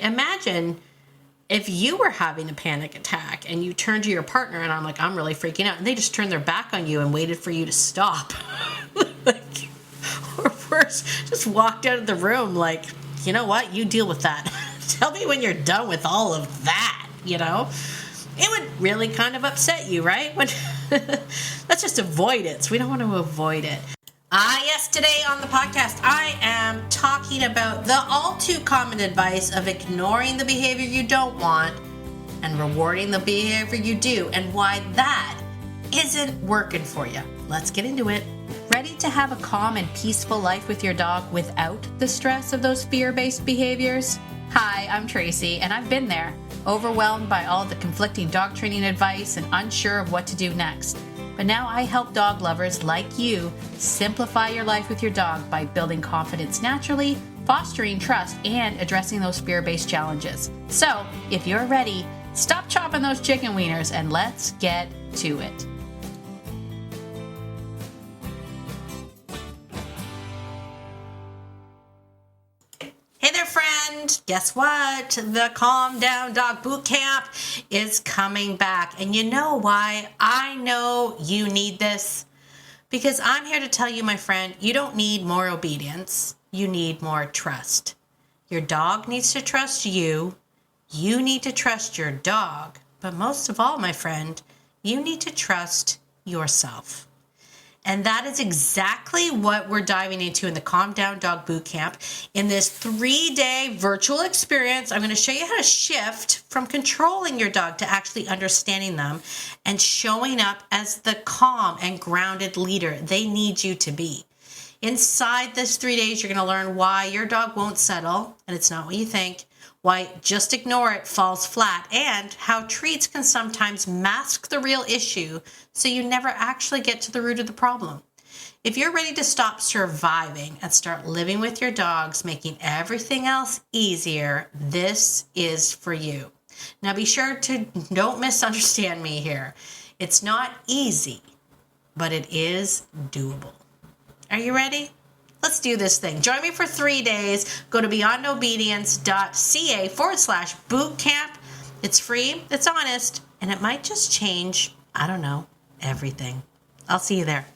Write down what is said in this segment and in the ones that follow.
Imagine if you were having a panic attack and you turned to your partner and I'm really freaking out, and they just turned their back on you and waited for you to stop. Or worse, just walked out of the room like, you know what, you deal with that. Tell me when you're done with all of that, It would really kind of upset you, right? Let's just avoid it. So we don't want to avoid it. Yes, today on the podcast, I am talking about the all too common advice of ignoring the behavior you don't want and rewarding the behavior you do, and why that isn't working for you. Let's get into it. Ready to have a calm and peaceful life with your dog without the stress of those fear-based behaviors? Hi, I'm Tracy, and I've been there, overwhelmed by all the conflicting dog training advice and unsure of what to do next. But now I help dog lovers like you simplify your life with your dog by building confidence naturally, fostering trust, and addressing those fear-based challenges. So, if you're ready, stop chopping those chicken wieners and let's get to it. Hey there, friend. Guess what? The Calm Down Dog Boot Camp is coming back. And you know why I know you need this? Because I'm here to tell you, my friend, you don't need more obedience. You need more trust. Your dog needs to trust you. You need to trust your dog. But most of all, my friend, you need to trust yourself. And that is exactly what we're diving into in the Calm Down Dog Boot Camp. In this 3-day virtual experience, I'm going to show you how to shift from controlling your dog to actually understanding them and showing up as the calm and grounded leader they need you to be. Inside this 3 days, you're going to learn why your dog won't settle, and it's not what you think, why just ignore it falls flat, and how treats can sometimes mask the real issue so you never actually get to the root of the problem. If you're ready to stop surviving and start living with your dogs, making everything else easier, this is for you. Now be sure to don't misunderstand me here. It's not easy, but it is doable. Are you ready? Let's do this thing. Join me for 3 days. Go to beyondobedience.ca/bootcamp. It's free, it's honest, and it might just change, everything. I'll see you there.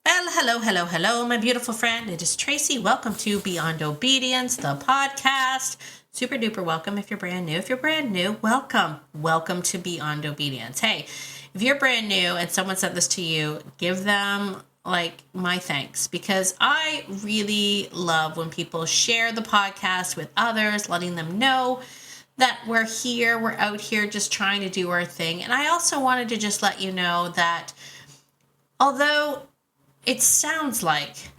Well, hello, my beautiful friend. It is Tracy. Welcome to Beyond Obedience, the podcast. Super duper welcome if you're brand new. If you're brand new, welcome. Welcome to Beyond Obedience. Hey, if you're brand new and someone sent this to you, give them my thanks, because I really love when people share the podcast with others, letting them know that we're here, we're out here just trying to do our thing. And I also wanted to just let you know that although it sounds like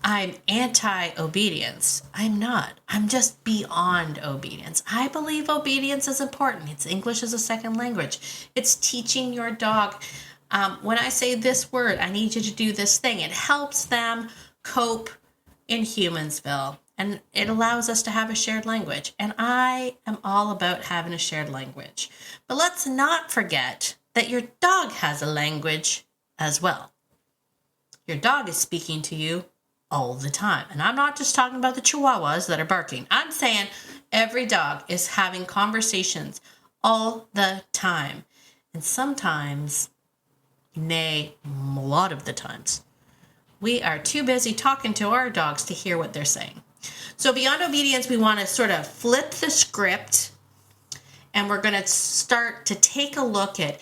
I'm anti-obedience, I'm not. I'm just beyond obedience. I believe obedience is important. It's English as a second language. It's teaching your dog. When I say this word, I need you to do this thing. It helps them cope in Humansville, and it allows us to have a shared language. And I am all about having a shared language. But let's not forget that your dog has a language as well. Your dog is speaking to you all the time. And I'm not just talking about the chihuahuas that are barking. I'm saying every dog is having conversations all the time. And sometimes, nay, a lot of the times, we are too busy talking to our dogs to hear what they're saying. So beyond obedience, we want to sort of flip the script, and we're going to start to take a look at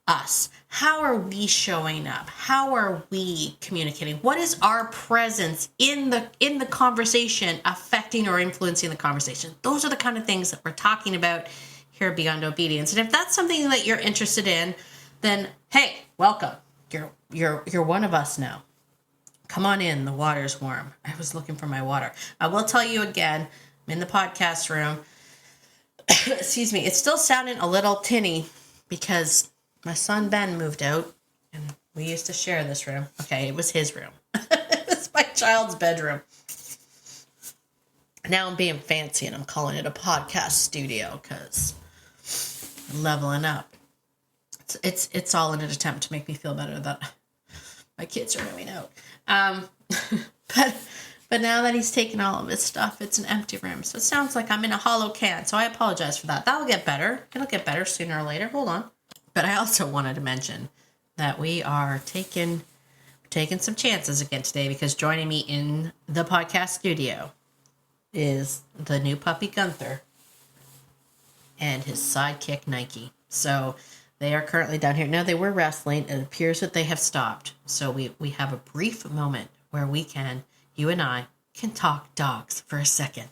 us. How are we showing up? How are we communicating? What is our presence in the conversation affecting or influencing the conversation? Those are the kind of things that we're talking about here at Beyond Obedience. And if that's something that you're interested in, then hey, welcome. You're one of us now. Come on in. The water's warm. I was looking for my water. I will tell you again, I'm in the podcast room. Excuse me. It's still sounding a little tinny because my son Ben moved out and we used to share this room. Okay, it was his room. It's my child's bedroom. Now I'm being fancy and I'm calling it a podcast studio because I'm leveling up. It's all in an attempt to make me feel better that my kids are moving out. But But now that he's taken all of his stuff, it's an empty room. So it sounds like I'm in a hollow can. So I apologize for that. That'll get better. It'll get better sooner or later. Hold on. But I also wanted to mention that we are taking some chances again today, because joining me in the podcast studio is the new puppy Gunther and his sidekick Nike. So they are currently down here. Now, they were wrestling. It appears that they have stopped. So we have a brief moment where you and I can talk dogs for a second.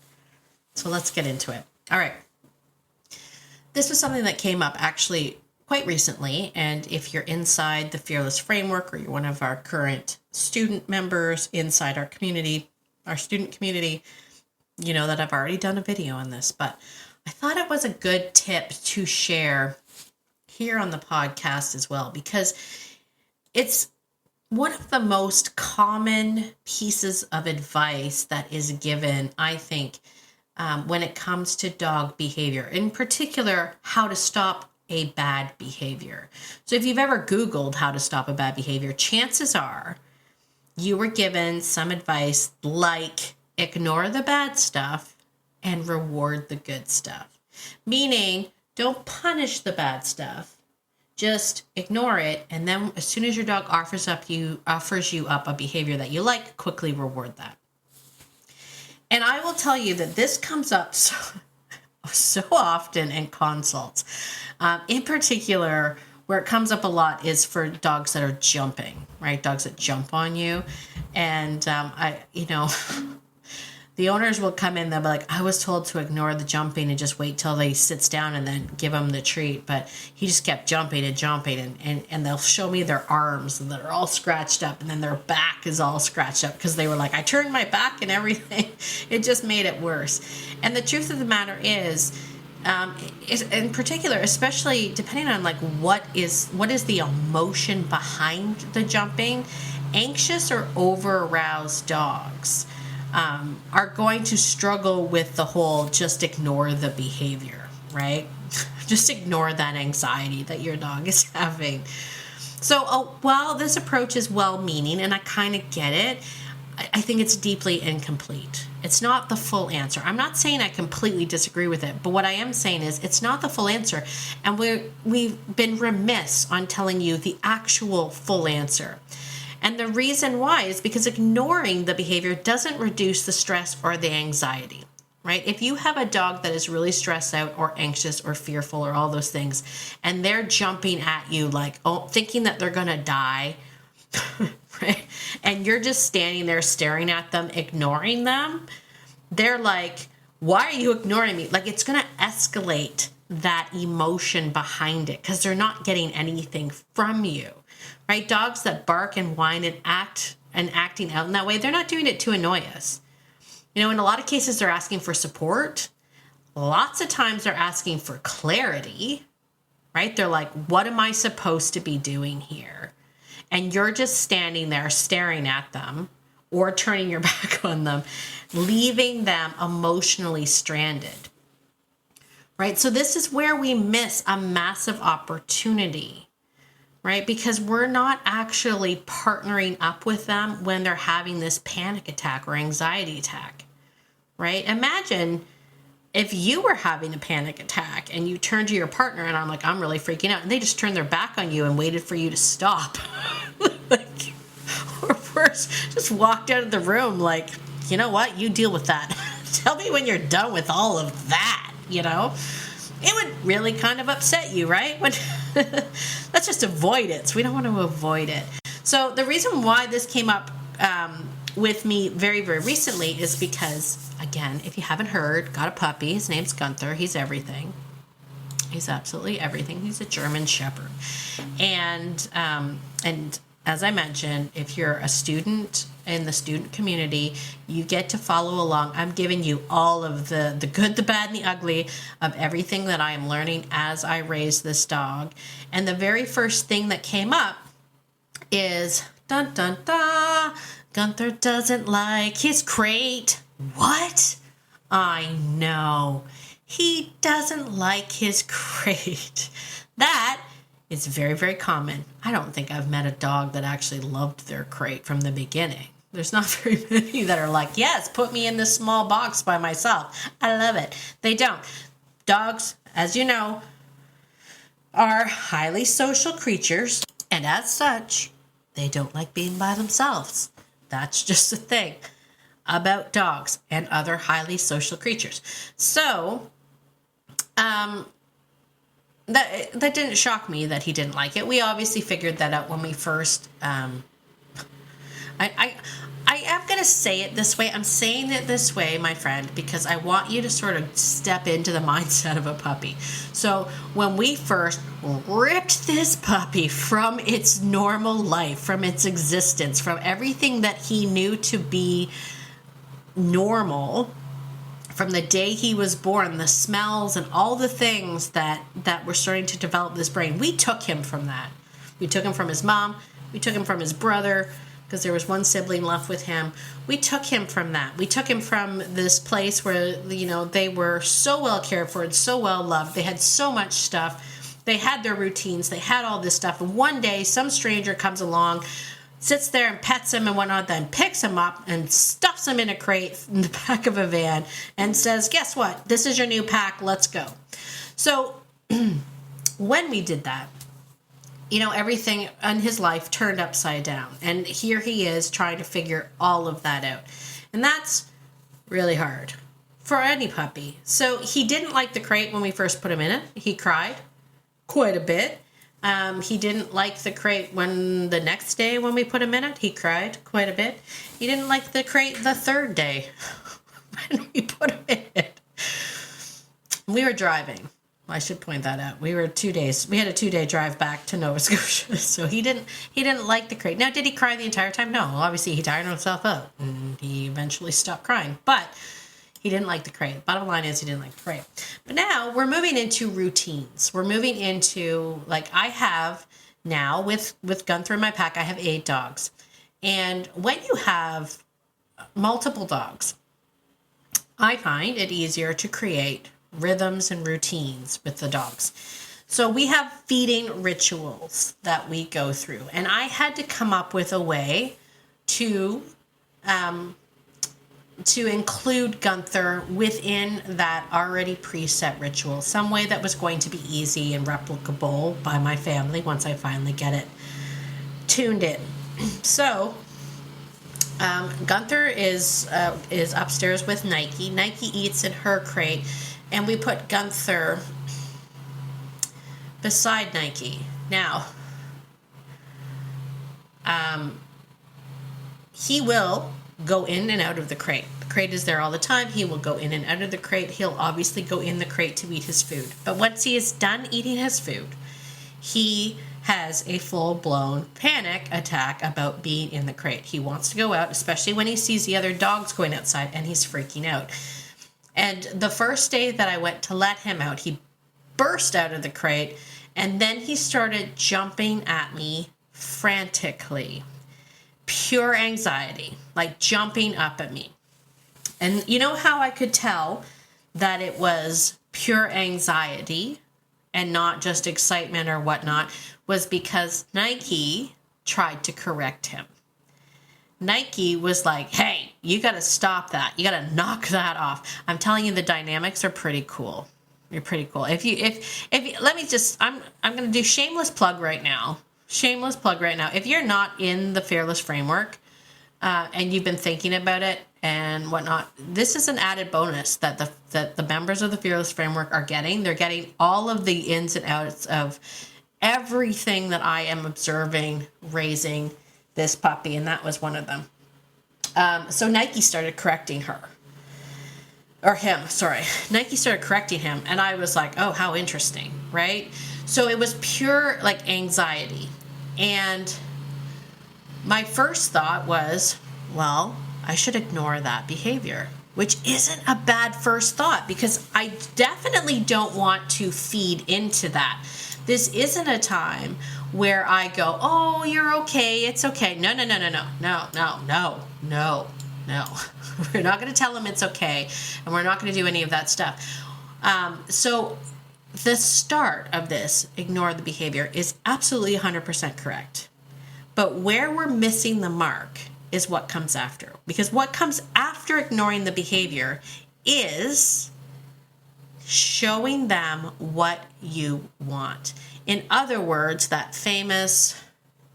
So let's get into it. All right. This was something that came up actually quite recently. And if you're inside the Fearless Framework, or you're one of our current student members inside our community, our student community, you know that I've already done a video on this. But I thought it was a good tip to share here on the podcast as well, because it's one of the most common pieces of advice that is given, I think, when it comes to dog behavior, in particular, how to stop a bad behavior. So if you've ever Googled how to stop a bad behavior, chances are you were given some advice like ignore the bad stuff and reward the good stuff. Meaning, don't punish the bad stuff, just ignore it, and then as soon as your dog offers you up a behavior that you like, quickly reward that. And I will tell you that this comes up so often in consults. In particular, where it comes up a lot is for dogs that are jumping, right? Dogs that jump on you. And the owners will come in, they'll be like, I was told to ignore the jumping and just wait till they sits down and then give him the treat. But he just kept jumping and jumping, and they'll show me their arms that are all scratched up, and then their back is all scratched up because they were like, I turned my back and everything. It just made it worse. And the truth of the matter is in particular, especially depending on like what is the emotion behind the jumping, anxious or over aroused dogs are going to struggle with the whole just ignore the behavior, right? Just ignore that anxiety that your dog is having. So while this approach is well-meaning, and I kind of get it, I think it's deeply incomplete. It's not the full answer. I'm not saying I completely disagree with it, but what I am saying is it's not the full answer. And we've been remiss on telling you the actual full answer. And the reason why is because ignoring the behavior doesn't reduce the stress or the anxiety, right? If you have a dog that is really stressed out or anxious or fearful or all those things, and they're jumping at you like, thinking that they're going to die, right? And you're just standing there staring at them, ignoring them, they're like, why are you ignoring me? Like, it's going to escalate that emotion behind it because they're not getting anything from you. Right? Dogs that bark and whine and acting out in that way, they're not doing it to annoy us. You know, in a lot of cases, they're asking for support. Lots of times they're asking for clarity, right? They're like, what am I supposed to be doing here? And you're just standing there staring at them or turning your back on them, leaving them emotionally stranded, right? So this is where we miss a massive opportunity, right? Because we're not actually partnering up with them when they're having this panic attack or anxiety attack, right? Imagine if you were having a panic attack and you turned to your partner and I'm like, I'm really freaking out. And they just turned their back on you and waited for you to stop. Or worse, just walked out of the room like, you know what? You deal with that. Tell me when you're done with all of that, you know? It would really kind of upset you, right? Let's just avoid it. So we don't want to avoid it. So the reason why this came up with me very, very recently is because, again, if you haven't heard, got a puppy. His name's Gunther. He's everything. He's absolutely everything. He's a German Shepherd. And as I mentioned, if you're a student in the student community, you get to follow along. I'm giving you all of the good, the bad, and the ugly of everything that I am learning as I raise this dog. And the very first thing that came up is, dun, dun, dun, Gunther doesn't like his crate. What? I know. He doesn't like his crate. That is very, very common. I don't think I've met a dog that actually loved their crate from the beginning, There's not very many that are like, yes, put me in this small box by myself. I love it. They don't. Dogs, as you know, are highly social creatures, and as such, they don't like being by themselves. That's just the thing about dogs and other highly social creatures. So, that didn't shock me that he didn't like it. We obviously figured that out when we first, I am going to say it this way. I'm saying it this way, my friend, because I want you to sort of step into the mindset of a puppy. So when we first ripped this puppy from its normal life, from its existence, from everything that he knew to be normal, from the day he was born, the smells and all the things that were starting to develop this brain, we took him from that. We took him from his mom. We took him from his brother, because there was one sibling left with him. We took him from that. We took him from this place where, you know, they were so well cared for and so well loved. They had so much stuff. They had their routines. They had all this stuff. And one day, some stranger comes along, sits there and pets him and whatnot, then picks him up and stuffs him in a crate in the back of a van and says, guess what? This is your new pack. Let's go. So when we did that, you know, everything in his life turned upside down. And here he is trying to figure all of that out. And that's really hard for any puppy. So he didn't like the crate when we first put him in it. He cried quite a bit. He didn't like the crate when the next day when we put him in it. He cried quite a bit. He didn't like the crate the third day when we put him in it. We were driving. I should point that out. We had a 2-day drive back to Nova Scotia. So he didn't like the crate. Now, did he cry the entire time? No. Obviously, he tired himself out and he eventually stopped crying. But he didn't like the crate. Bottom line is he didn't like the crate. But now we're moving into routines. We're moving into, like, I have now with Gunther in my pack, I have 8 dogs. And when you have multiple dogs, I find it easier to create rhythms and routines with the dogs. So we have feeding rituals that we go through. And I had to come up with a way to include Gunther within that already preset ritual. Some way that was going to be easy and replicable by my family once I finally get it tuned in. So Gunther is upstairs with Nike. Nike eats in her crate. And we put Gunther beside Nike. Now, he will go in and out of the crate. The crate is there all the time. He will go in and out of the crate. He'll obviously go in the crate to eat his food. But once he is done eating his food, he has a full-blown panic attack about being in the crate. He wants to go out, especially when he sees the other dogs going outside, and he's freaking out. And the first day that I went to let him out, he burst out of the crate, and then he started jumping at me frantically. Pure anxiety, like jumping up at me. And you know how I could tell that it was pure anxiety and not just excitement or whatnot, was because Nike tried to correct him. Nike was like, hey, you got to stop that. You got to knock that off. I'm telling you, the dynamics are pretty cool. You're pretty cool. If let me just, I'm going to do shameless plug right now. Shameless plug right now. If you're not in the Fearless framework and you've been thinking about it and whatnot, this is an added bonus that the members of the Fearless framework are getting. They're getting all of the ins and outs of everything that I am observing raising this puppy, and that was one of them. So Nike started correcting her. Or him, sorry. Nike started correcting him, and I was like, oh, how interesting, right? So it was pure, like, anxiety. And my first thought was, well, I should ignore that behavior, which isn't a bad first thought, because I definitely don't want to feed into that. This isn't a time where I go, oh, you're okay, it's okay. No. We're not going to tell him it's okay, and we're not going to do any of that stuff. So the start of this, ignore the behavior, is absolutely 100% correct. But where we're missing the mark is what comes after. Because what comes after ignoring the behavior is showing them what you want. In other words, that famous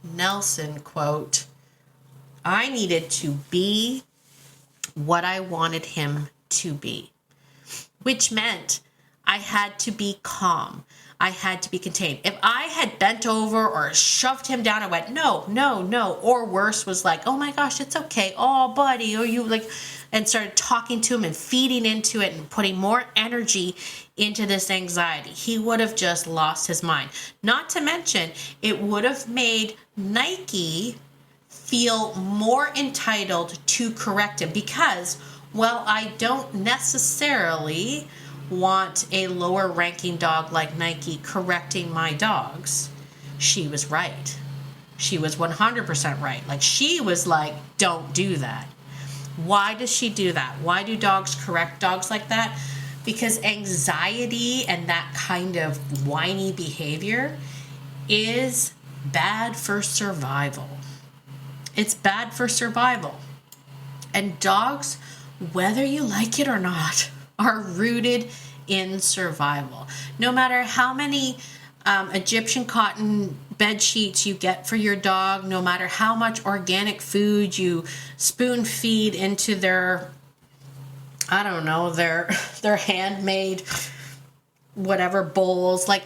Nelson quote, I needed to be what I wanted him to be, which meant I had to be calm. I had to be contained. If I had bent over or shoved him down and went, no, no, no, or worse was like, oh my gosh, it's okay. Oh, buddy, or you like, and started talking to him and feeding into it and putting more energy into this anxiety, he would have just lost his mind. Not to mention, it would have made Nike feel more entitled to correct him because, well, I don't necessarily want a lower ranking dog like Nike correcting my dogs. She was right. She was 100% right. Like, she was like, don't do that. Why does she do that? Why do dogs correct dogs like that? Because anxiety and that kind of whiny behavior is bad for survival. It's bad for survival. And dogs, whether you like it or not, are rooted in survival. No matter how many Egyptian cotton bed sheets you get for your dog, no matter how much organic food you spoon feed into their, I don't know, their handmade whatever bowls, like,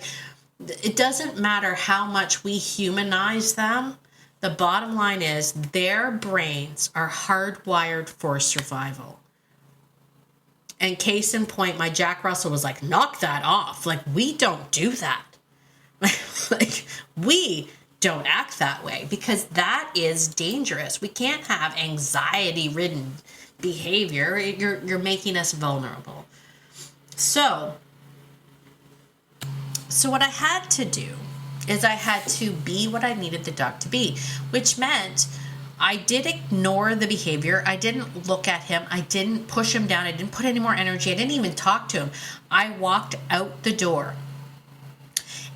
it doesn't matter how much we humanize them. The bottom line is their brains are hardwired for survival. And case in point, my Jack Russell was like, knock that off. Like, we don't do that. Like, we don't act that way because that is dangerous. We can't have anxiety-ridden behavior. You're making us vulnerable. So what I had to do is I had to be what I needed the dog to be, which meant I did ignore the behavior. I didn't look at him. I didn't push him down. I didn't put any more energy. I didn't even talk to him. I walked out the door.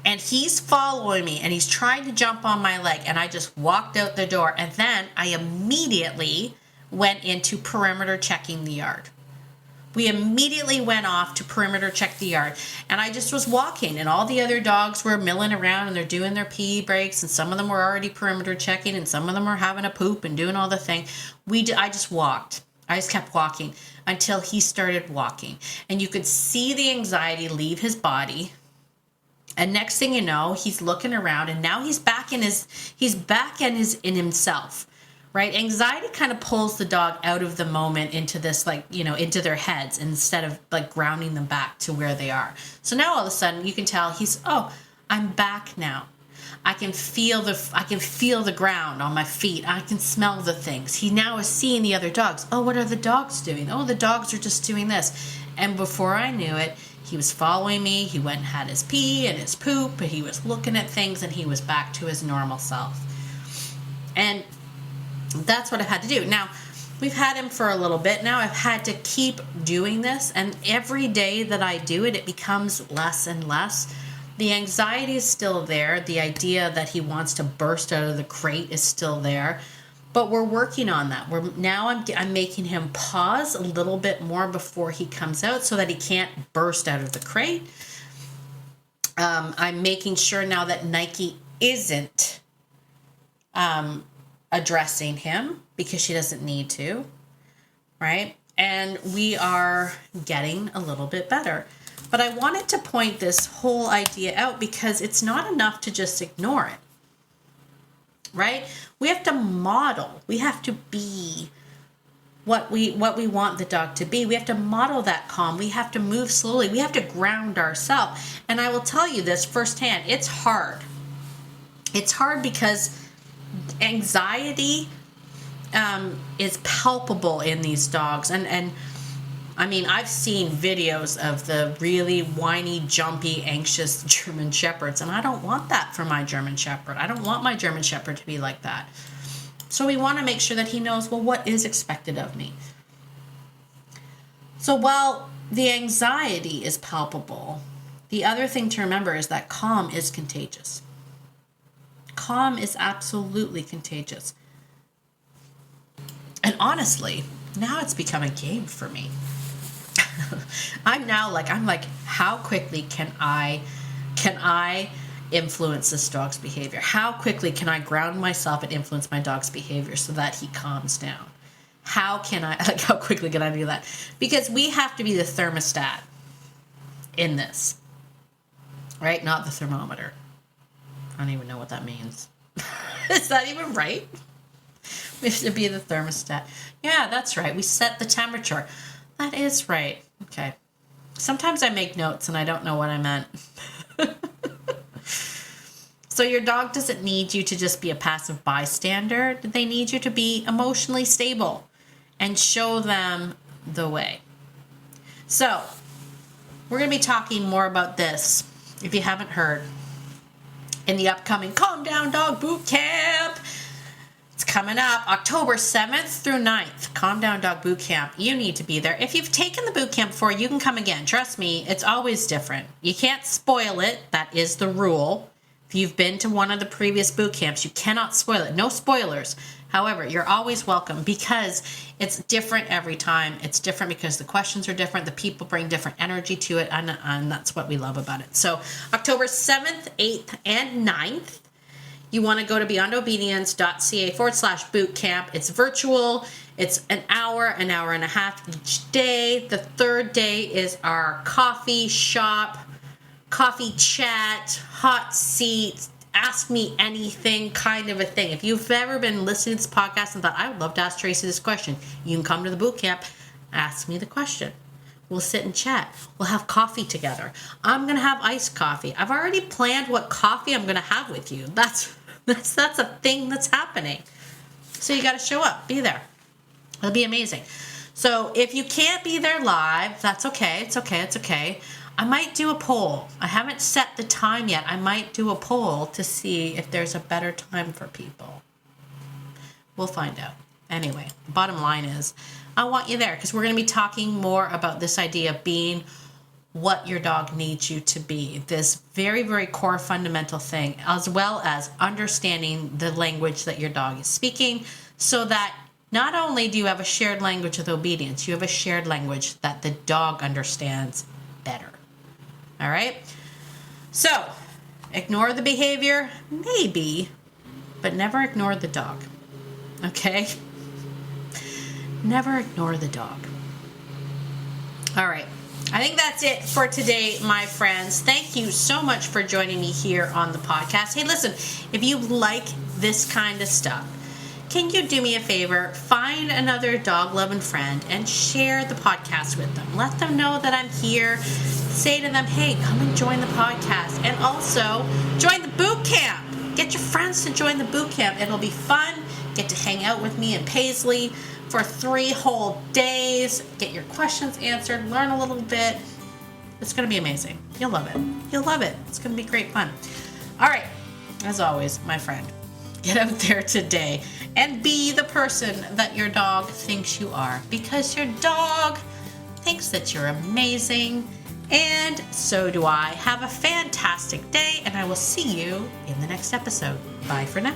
And he's following me and he's trying to jump on my leg. And I just walked out the door. And then I immediately went into perimeter checking the yard. We immediately went off to perimeter check the yard. And I just was walking and all the other dogs were milling around and they're doing their pee breaks. And some of them were already perimeter checking and some of them were having a poop and doing all the thing. I just walked. I just kept walking until he started walking. And you could see the anxiety leave his body. And next thing you know, he's looking around and now he's back in himself, right? Anxiety kind of pulls the dog out of the moment into this, like, you know, into their heads instead of like grounding them back to where they are. So now all of a sudden you can tell I'm back now. I can feel the ground on my feet. I can smell the things. He now is seeing the other dogs. Oh, what are the dogs doing? Oh, the dogs are just doing this. And before I knew it, he was following me. He went and had his pee and his poop, and he was looking at things, and he was back to his normal self. And that's what I've had to do. Now, we've had him for a little bit now. I've had to keep doing this, and every day that I do it, it becomes less and less. The anxiety is still there. The idea that he wants to burst out of the crate is still there. But we're working on that. I'm making him pause a little bit more before he comes out so that he can't burst out of the crate. I'm making sure now that Nike isn't addressing him because she doesn't need to, right? And we are getting a little bit better. But I wanted to point this whole idea out because it's not enough to just ignore it. Right? We have to model. We have to be what we want the dog to be. We have to model that calm. We have to move slowly. We have to ground ourselves. And I will tell you this firsthand. It's hard. It's hard because anxiety is palpable in these dogs. And I mean, I've seen videos of the really whiny, jumpy, anxious German Shepherds, and I don't want that for my German Shepherd. I don't want my German Shepherd to be like that. So we want to make sure that he knows, well, what is expected of me? So while the anxiety is palpable, the other thing to remember is that calm is contagious. Calm is absolutely contagious. And honestly, now it's become a game for me. I'm like, how quickly can I influence this dog's behavior? How quickly can I ground myself and influence my dog's behavior so that he calms down? How quickly can I do that? Because we have to be the thermostat in this, right? Not the thermometer. I don't even know what that means. Is that even right? We have to be the thermostat. Yeah, that's right. We set the temperature. That is right. Okay. Sometimes I make notes and I don't know what I meant. So your dog doesn't need you to just be a passive bystander. They need you to be emotionally stable and show them the way. So we're going to be talking more about this, if you haven't heard, in the upcoming Calm Down Dog Boot Camp. It's coming up October 7th through 9th. Calm Down Dog Boot Camp. You need to be there. If you've taken the boot camp before, you can come again. Trust me, it's always different. You can't spoil it. That is the rule. If you've been to one of the previous boot camps, you cannot spoil it. No spoilers. However, you're always welcome because it's different every time. It's different because the questions are different. The people bring different energy to it, and that's what we love about it. So October 7th, 8th, and 9th, you want to go to beyondobedience.ca/boot camp. It's virtual. It's an hour and a half each day. The third day is our coffee shop, coffee chat, hot seat, ask me anything kind of a thing. If you've ever been listening to this podcast and thought, I would love to ask Tracy this question, you can come to the boot camp, ask me the question. We'll sit and chat. We'll have coffee together. I'm going to have iced coffee. I've already planned what coffee I'm going to have with you. That's a thing that's happening. So you got to show up. Be there. It'll be amazing. So if you can't be there live, that's okay. It's okay. I might do a poll. I haven't set the time yet. I might do a poll to see if there's a better time for people. We'll find out. Anyway, the bottom line is I want you there because we're going to be talking more about this idea of being what your dog needs you to be. This very, very core fundamental thing, as well as understanding the language that your dog is speaking so that not only do you have a shared language with obedience, you have a shared language that the dog understands better. All right? So, ignore the behavior, maybe, but never ignore the dog. Okay? Never ignore the dog. All right. I think that's it for today, my friends. Thank you so much for joining me here on the podcast. Hey, listen, if you like this kind of stuff, can you do me a favor? Find another dog-loving friend and share the podcast with them. Let them know that I'm here. Say to them, hey, come and join the podcast. And also, join the boot camp. Get your friends to join the boot camp. It'll be fun. Get to hang out with me in Paisley for 3 whole days. Get your questions answered. Learn a little bit. It's going to be amazing. You'll love it. You'll love it. It's going to be great fun. All right. As always, my friend, get out there today and be the person that your dog thinks you are, because your dog thinks that you're amazing, and so do I. Have a fantastic day, and I will see you in the next episode. Bye for now.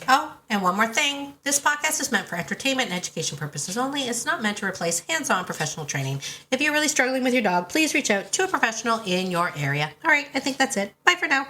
Oh, and one more thing. This podcast is meant for entertainment and education purposes only. It's not meant to replace hands-on professional training. If you're really struggling with your dog, please reach out to a professional in your area. All right, I think that's it. Bye for now.